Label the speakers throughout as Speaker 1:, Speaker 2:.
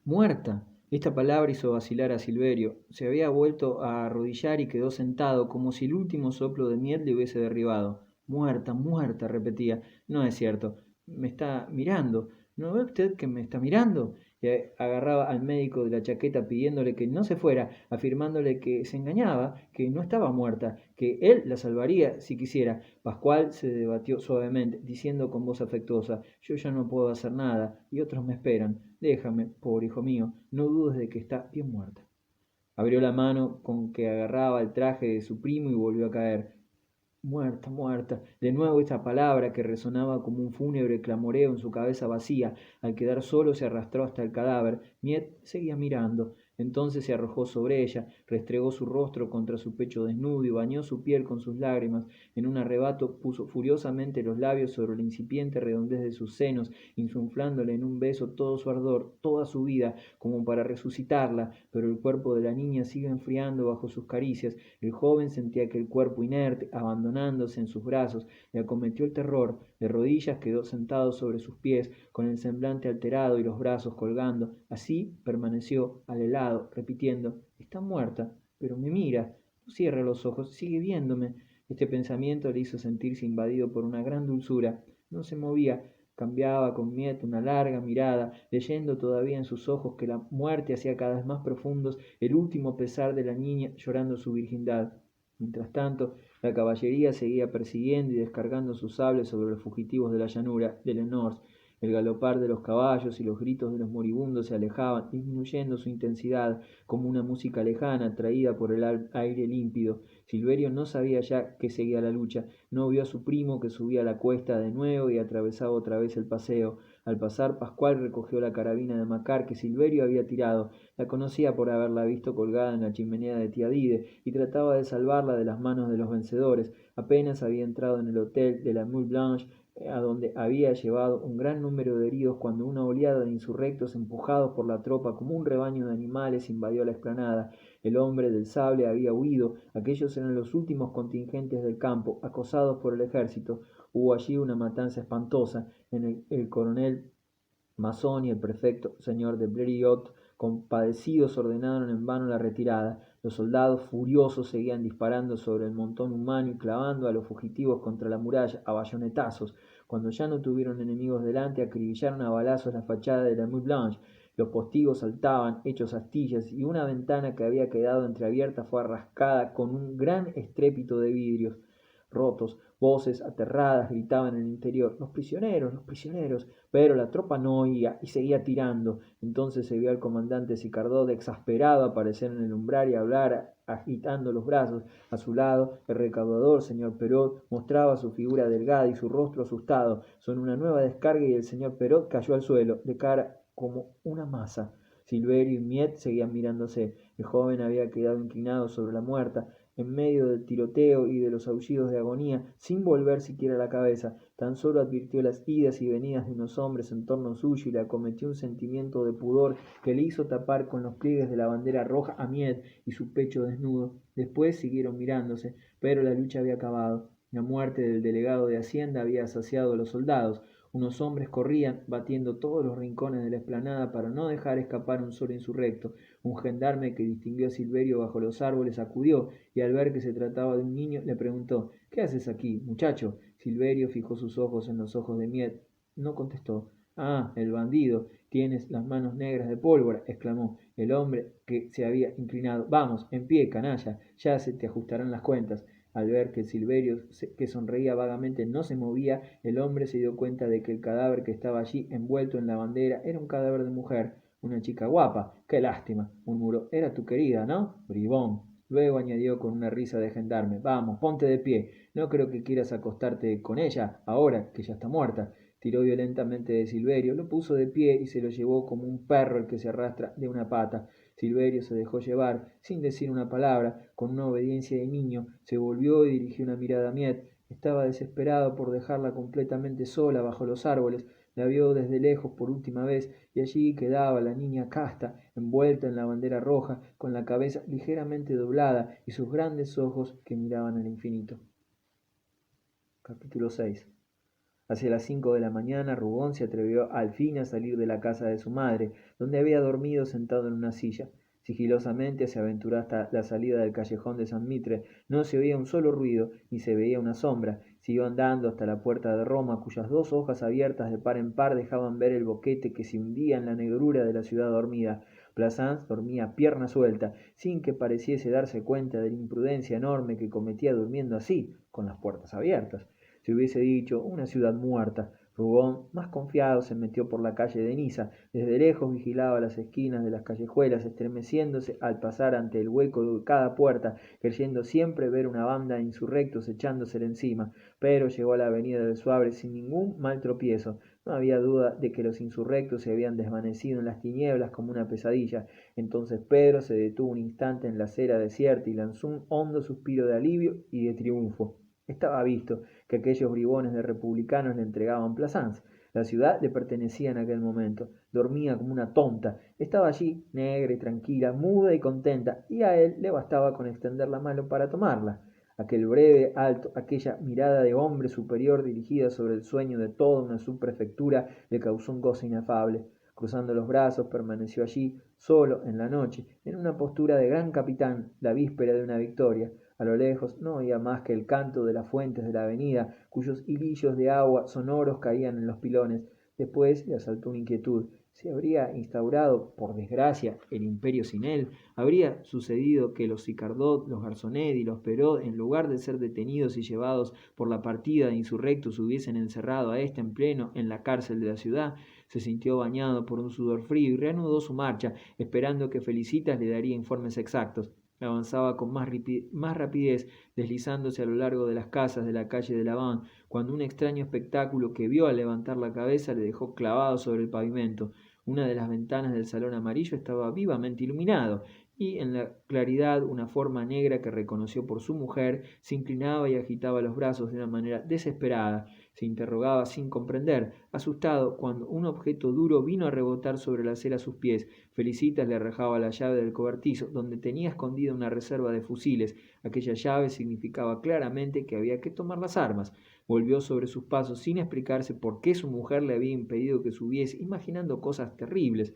Speaker 1: Muerta. Esta palabra hizo vacilar a Silverio. Se había vuelto a arrodillar y quedó sentado, como si el último soplo de miel le hubiese derribado. Muerta, muerta, repetía. No es cierto. Me está mirando. ¿No ve usted que me está mirando? Y agarraba al médico de la chaqueta pidiéndole que no se fuera, afirmándole que se engañaba, que no estaba muerta, que él la salvaría si quisiera. Pascual se debatió suavemente, diciendo con voz afectuosa: Yo ya no puedo hacer nada, y otros me esperan. Déjame, pobre hijo mío, no dudes de que está bien muerta. Abrió la mano con que agarraba el traje de su primo y volvió a caer. Muerta, muerta. De nuevo esta palabra que resonaba como un fúnebre clamoreo en su cabeza vacía. Al quedar solo se arrastró hasta el cadáver. Miet seguía mirando. Entonces se arrojó sobre ella, restregó su rostro contra su pecho desnudo y bañó su piel con sus lágrimas. En un arrebato puso furiosamente los labios sobre la incipiente redondez de sus senos, insuflándole en un beso todo su ardor, toda su vida, como para resucitarla, pero el cuerpo de la niña sigue enfriando bajo sus caricias. El joven sentía aquel cuerpo inerte, abandonándose en sus brazos, le acometió el terror. De rodillas quedó sentado sobre sus pies, con el semblante alterado y los brazos colgando. Así permaneció al helado, repitiendo: Está muerta, pero me mira. No cierra los ojos, sigue viéndome. Este pensamiento le hizo sentirse invadido por una gran dulzura. No se movía, cambiaba con Miet una larga mirada, leyendo todavía en sus ojos que la muerte hacía cada vez más profundos el último pesar de la niña llorando su virgindad. Mientras tanto, la caballería seguía persiguiendo y descargando sus sables sobre los fugitivos de la llanura de Lenors. El galopar de los caballos y los gritos de los moribundos se alejaban, disminuyendo su intensidad, como una música lejana traída por el aire límpido. Silverio no sabía ya que seguía la lucha. No vio a su primo, que subía la cuesta de nuevo y atravesaba otra vez el paseo. Al pasar, Pascual recogió la carabina de Macar que Silverio había tirado. La conocía por haberla visto colgada en la chimenea de tía Dide, y trataba de salvarla de las manos de los vencedores. Apenas había entrado en el hotel de la Mule Blanche, a donde había llevado un gran número de heridos, cuando una oleada de insurrectos, empujados por la tropa como un rebaño de animales, invadió la explanada. El hombre del sable había huido. Aquellos eran los últimos contingentes del campo, acosados por el ejército. Hubo allí una matanza espantosa. El coronel Masón y el prefecto señor de Blériot, compadecidos, ordenaron en vano la retirada. Los soldados furiosos seguían disparando sobre el montón humano y clavando a los fugitivos contra la muralla a bayonetazos. Cuando ya no tuvieron enemigos delante, acribillaron a balazos la fachada de la Mule Blanche. Los postigos saltaban, hechos astillas, y una ventana que había quedado entreabierta fue rascada con un gran estrépito de vidrios rotos. Voces aterradas gritaban en el interior: ¡Los prisioneros! ¡Los prisioneros! Pero la tropa no oía y seguía tirando. Entonces se vio al comandante Sicardot exasperado aparecer en el umbral y hablar agitando los brazos. A su lado, el recaudador, señor Perot, mostraba su figura delgada y su rostro asustado. Sonó una nueva descarga y el señor Perot cayó al suelo, de cara como una masa. Silverio y Miet seguían mirándose. El joven había quedado inclinado sobre la muerta, en medio del tiroteo y de los aullidos de agonía, sin volver siquiera la cabeza. Tan solo advirtió las idas y venidas de unos hombres en torno suyo y le acometió un sentimiento de pudor que le hizo tapar con los pliegues de la bandera roja a Miet y su pecho desnudo. Después siguieron mirándose, pero la lucha había acabado. La muerte del delegado de Hacienda había saciado a los soldados. Unos hombres corrían, batiendo todos los rincones de la explanada para no dejar escapar un solo insurrecto. Un gendarme que distinguió a Silverio bajo los árboles acudió, y al ver que se trataba de un niño, le preguntó: ¿Qué haces aquí, muchacho? Silverio fijó sus ojos en los ojos de Miet. No contestó. Ah, el bandido. Tienes las manos negras de pólvora, exclamó el hombre que se había inclinado. Vamos, en pie, canalla, ya se te ajustarán las cuentas. Al ver que Silverio, que sonreía vagamente, no se movía, el hombre se dio cuenta de que el cadáver que estaba allí envuelto en la bandera era un cadáver de mujer, una chica guapa. ¡Qué lástima!, murmuró. Era tu querida, ¿no? Bribón. Luego añadió con una risa de gendarme: Vamos, ponte de pie. No creo que quieras acostarte con ella, ahora que ya está muerta. Tiró violentamente de Silverio, lo puso de pie y se lo llevó como un perro el que se arrastra de una pata. Silverio se dejó llevar, sin decir una palabra, con una obediencia de niño. Se volvió y dirigió una mirada a Miet. Estaba desesperado por dejarla completamente sola bajo los árboles. La vio desde lejos por última vez, y allí quedaba la niña casta, envuelta en la bandera roja, con la cabeza ligeramente doblada y sus grandes ojos que miraban al infinito. Capítulo 6. Hacia las 5 de la mañana, Rubón se atrevió al fin a salir de la casa de su madre, donde había dormido sentado en una silla. Sigilosamente se aventuró hasta la salida del callejón de San Mitre. No se oía un solo ruido, ni se veía una sombra. Siguió andando hasta la puerta de Roma, cuyas dos hojas abiertas de par en par dejaban ver el boquete que se hundía en la negrura de la ciudad dormida. Plassans dormía a pierna suelta, sin que pareciese darse cuenta de la imprudencia enorme que cometía durmiendo así, con las puertas abiertas. Se hubiese dicho una ciudad muerta. Rubón, más confiado, se metió por la calle de Niza. Desde lejos vigilaba las esquinas de las callejuelas, estremeciéndose al pasar ante el hueco de cada puerta, creyendo siempre ver una banda de insurrectos echándosele encima. Pero llegó a la avenida del Suabre sin ningún mal tropiezo. No había duda de que los insurrectos se habían desvanecido en las tinieblas como una pesadilla. Entonces Pedro se detuvo un instante en la acera desierta y lanzó un hondo suspiro de alivio y de triunfo. Estaba visto que aquellos bribones de republicanos le entregaban Plassans. La ciudad le pertenecía en aquel momento. Dormía como una tonta. Estaba allí, negra y tranquila, muda y contenta, y a él le bastaba con extender la mano para tomarla. Aquel breve alto, aquella mirada de hombre superior dirigida sobre el sueño de toda una subprefectura le causó un gozo inefable. Cruzando los brazos, permaneció allí, solo, en la noche, en una postura de gran capitán, la víspera de una victoria. A lo lejos no oía más que el canto de las fuentes de la avenida, cuyos hilillos de agua sonoros caían en los pilones. Después le asaltó una inquietud. ¿Se habría instaurado, por desgracia, el imperio sin él? ¿Habría sucedido que los Sicardot, los Garzonet y los Perot, en lugar de ser detenidos y llevados por la partida de insurrectos, hubiesen encerrado a éste en pleno en la cárcel de la ciudad? Se sintió bañado por un sudor frío y reanudó su marcha, esperando que Felicitas le daría informes exactos. Avanzaba con más rapidez, deslizándose a lo largo de las casas de la calle de Laván, cuando un extraño espectáculo que vio al levantar la cabeza le dejó clavado sobre el pavimento. Una de las ventanas del salón amarillo estaba vivamente iluminado, y en la claridad una forma negra que reconoció por su mujer se inclinaba y agitaba los brazos de una manera desesperada. Se interrogaba sin comprender, asustado, cuando un objeto duro vino a rebotar sobre la acera a sus pies. Felicitas le arrojaba la llave del cobertizo, donde tenía escondida una reserva de fusiles. Aquella llave significaba claramente que había que tomar las armas. Volvió sobre sus pasos sin explicarse por qué su mujer le había impedido que subiese, imaginando cosas terribles.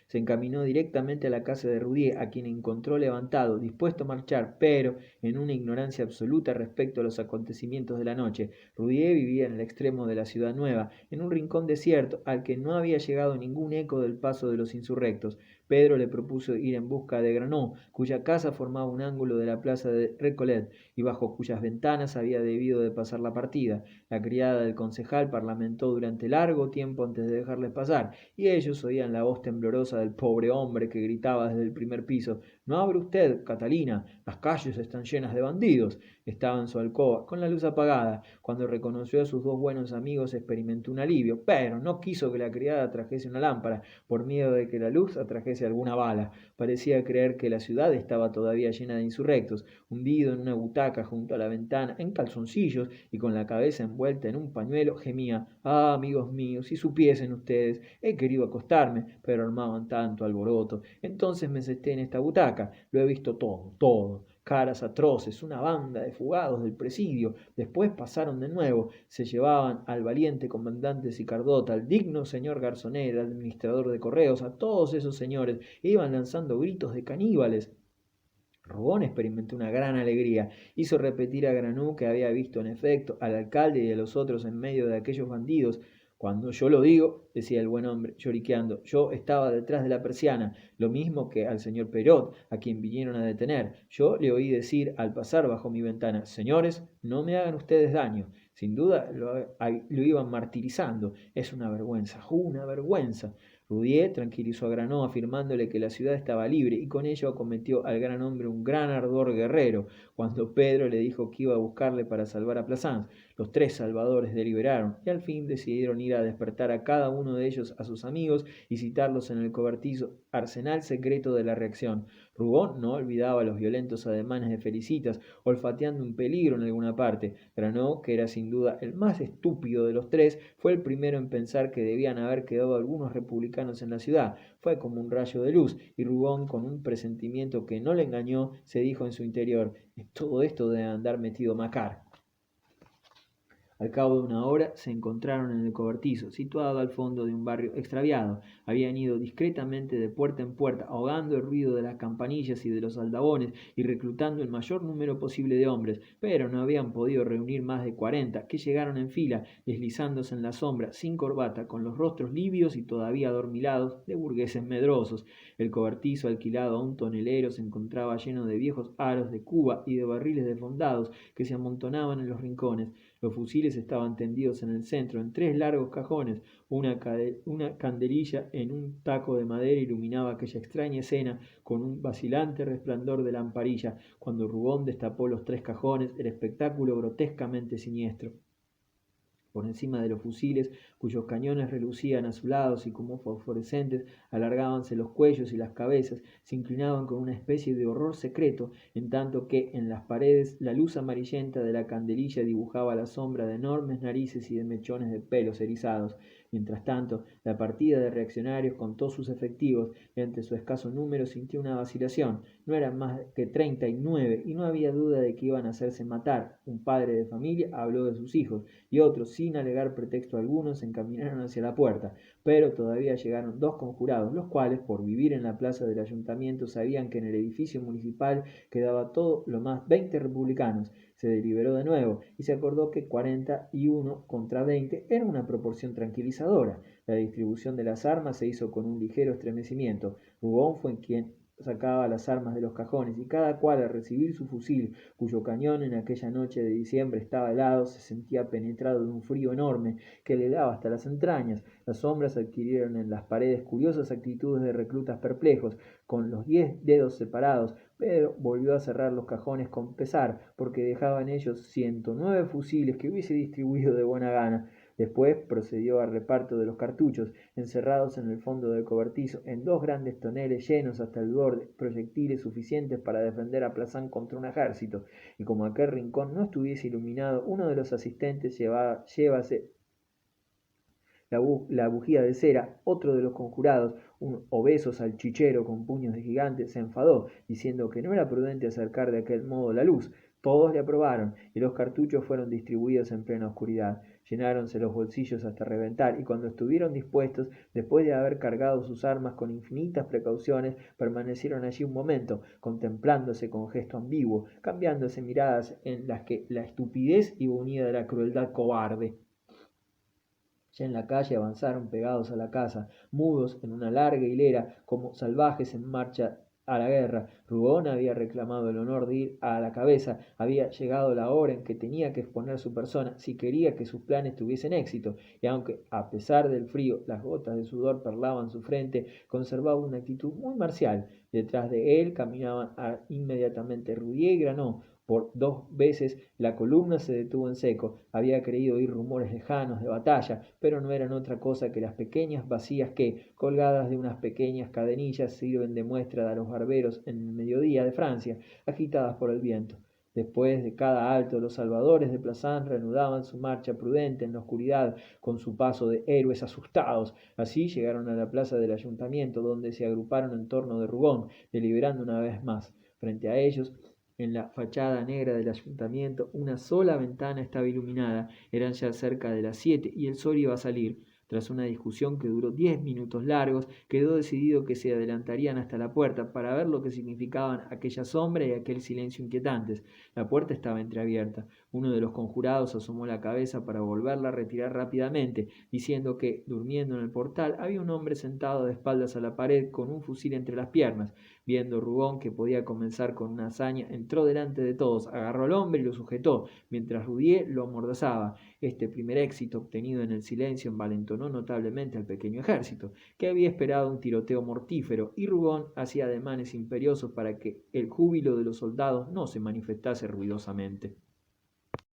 Speaker 1: Se encaminó directamente a la casa de Roudier, a quien encontró levantado, dispuesto a marchar, pero en una ignorancia absoluta respecto a los acontecimientos de la noche. Roudier vivía en el extremo de la ciudad nueva, en un rincón desierto al que no había llegado ningún eco del paso de los insurrectos. Pedro le propuso ir en busca de Granot, cuya casa formaba un ángulo de la plaza de Recollet y bajo cuyas ventanas había debido de pasar la partida. La criada del concejal parlamentó durante largo tiempo antes de dejarles pasar, y ellos oían la voz temblorosa del pobre hombre que gritaba desde el primer piso: «No abre usted, Catalina, las calles están llenas de bandidos». Estaba en su alcoba, con la luz apagada. Cuando reconoció a sus dos buenos amigos experimentó un alivio, pero no quiso que la criada trajese una lámpara, por miedo de que la luz atrajese alguna bala. Parecía creer que la ciudad estaba todavía llena de insurrectos. Hundido en una butaca junto a la ventana, en calzoncillos y con la cabeza envuelta en un pañuelo, gemía: «Ah, amigos míos, si supiesen ustedes, he querido acostarme, pero armaban tanto alboroto. Entonces me senté en esta butaca. Lo he visto todo, todo. Caras atroces, una banda de fugados del presidio. Después pasaron de nuevo. Se llevaban al valiente comandante Sicardot, al digno señor Garzonet, al administrador de correos, a todos esos señores. Iban lanzando gritos de caníbales». Rubón experimentó una gran alegría. Hizo repetir a Granú que había visto en efecto al alcalde y a los otros en medio de aquellos bandidos. «Cuando yo lo digo», decía el buen hombre, lloriqueando, «yo estaba detrás de la persiana, lo mismo que al señor Perot, a quien vinieron a detener. Yo le oí decir al pasar bajo mi ventana: señores, no me hagan ustedes daño». Sin duda lo iban martirizando. «Es una vergüenza, una vergüenza». Roudier tranquilizó a Granot afirmándole que la ciudad estaba libre, y con ello acometió al gran hombre un gran ardor guerrero. Cuando Pedro le dijo que iba a buscarle para salvar a Plassans, los tres salvadores deliberaron y al fin decidieron ir a despertar a cada uno de ellos a sus amigos y citarlos en el cobertizo arsenal secreto de la reacción. Rubón no olvidaba los violentos ademanes de Felicitas, olfateando un peligro en alguna parte. Granot, que era sin duda el más estúpido de los tres, fue el primero en pensar que debían haber quedado algunos republicanos en la ciudad. Fue como un rayo de luz, y Rubón, con un presentimiento que no le engañó, se dijo en su interior: «En todo esto debe andar metido Macar». Al cabo de una hora se encontraron en el cobertizo, situado al fondo de un barrio extraviado. Habían ido discretamente de puerta en puerta, ahogando el ruido de las campanillas y de los aldabones y reclutando el mayor número posible de hombres, pero no habían podido reunir más de 40, que llegaron en fila, deslizándose en la sombra, sin corbata, con los rostros livios y todavía adormilados, de burgueses medrosos. El cobertizo alquilado a un tonelero se encontraba lleno de viejos aros de Cuba y de barriles defondados que se amontonaban en los rincones. Los fusiles estaban tendidos en el centro, en 3 largos cajones. Una candelilla en un taco de madera iluminaba aquella extraña escena con un vacilante resplandor de lamparilla. Cuando Rubón destapó los 3 cajones, el espectáculo grotescamente siniestro. Por encima de los fusiles, cuyos cañones relucían azulados y como fosforescentes, alargábanse los cuellos y las cabezas, se inclinaban con una especie de horror secreto, en tanto que en las paredes la luz amarillenta de la candelilla dibujaba la sombra de enormes narices y de mechones de pelos erizados. Mientras tanto, la partida de reaccionarios contó sus efectivos y ante su escaso número sintió una vacilación. No eran más que 39 y no había duda de que iban a hacerse matar. Un padre de familia habló de sus hijos y otros, sin alegar pretexto alguno, se encaminaron hacia la puerta. Pero todavía llegaron 2 conjurados, los cuales, por vivir en la plaza del ayuntamiento, sabían que en el edificio municipal quedaba todo lo más 20 republicanos. Se deliberó de nuevo y se acordó que 41 contra 20 era una proporción tranquilizadora. La distribución de las armas se hizo con un ligero estremecimiento. Rubón fue quien sacaba las armas de los cajones y cada cual al recibir su fusil, cuyo cañón en aquella noche de diciembre estaba helado, se sentía penetrado de un frío enorme que le daba hasta las entrañas. Las sombras adquirieron en las paredes curiosas actitudes de reclutas perplejos, con los 10 dedos separados. Pedro volvió a cerrar los cajones con pesar, porque dejaba en ellos 109 fusiles que hubiese distribuido de buena gana. Después procedió al reparto de los cartuchos, encerrados en el fondo del cobertizo, en 2 grandes toneles llenos hasta el borde, proyectiles suficientes para defender a Plazán contra un ejército. Y como aquel rincón no estuviese iluminado, uno de los asistentes llévase la bujía de cera. Otro de los conjurados, un obeso salchichero con puños de gigante, se enfadó, diciendo que no era prudente acercar de aquel modo la luz. Todos le aprobaron, y los cartuchos fueron distribuidos en plena oscuridad. Llenáronse los bolsillos hasta reventar, y cuando estuvieron dispuestos, después de haber cargado sus armas con infinitas precauciones, permanecieron allí un momento, contemplándose con gesto ambiguo, cambiándose miradas en las que la estupidez iba unida de la crueldad cobarde. Ya en la calle avanzaron pegados a la casa, mudos en una larga hilera, como salvajes en marcha a la guerra. Rubón había reclamado el honor de ir a la cabeza, había llegado la hora en que tenía que exponer su persona si quería que sus planes tuviesen éxito, y aunque a pesar del frío las gotas de sudor perlaban su frente, conservaba una actitud muy marcial. Detrás de él caminaban inmediatamente Roudier y Granot. Por 2 veces la columna se detuvo en seco. Había creído oír rumores lejanos de batalla, pero no eran otra cosa que las pequeñas bacías que, colgadas de unas pequeñas cadenillas, sirven de muestra a los barberos en el mediodía de Francia, agitadas por el viento. Después de cada alto, los salvadores de Plassans reanudaban su marcha prudente en la oscuridad, con su paso de héroes asustados. Así llegaron a la plaza del ayuntamiento, donde se agruparon en torno de Rubón, deliberando una vez más. Frente a ellos, en la fachada negra del ayuntamiento, una sola ventana estaba iluminada. Eran ya cerca de las 7 y el sol iba a salir. Tras una discusión que duró 10 minutos largos, quedó decidido que se adelantarían hasta la puerta para ver lo que significaban aquella sombra y aquel silencio inquietantes. La puerta estaba entreabierta. Uno de los conjurados asomó la cabeza para volverla a retirar rápidamente, diciendo que, durmiendo en el portal, había un hombre sentado de espaldas a la pared con un fusil entre las piernas. Viendo Rubón que podía comenzar con una hazaña, entró delante de todos, agarró al hombre y lo sujetó, mientras Roudier lo amordazaba. Este primer éxito obtenido en el silencio envalentonó notablemente al pequeño ejército, que había esperado un tiroteo mortífero, y Rubón hacía ademanes imperiosos para que el júbilo de los soldados no se manifestase ruidosamente.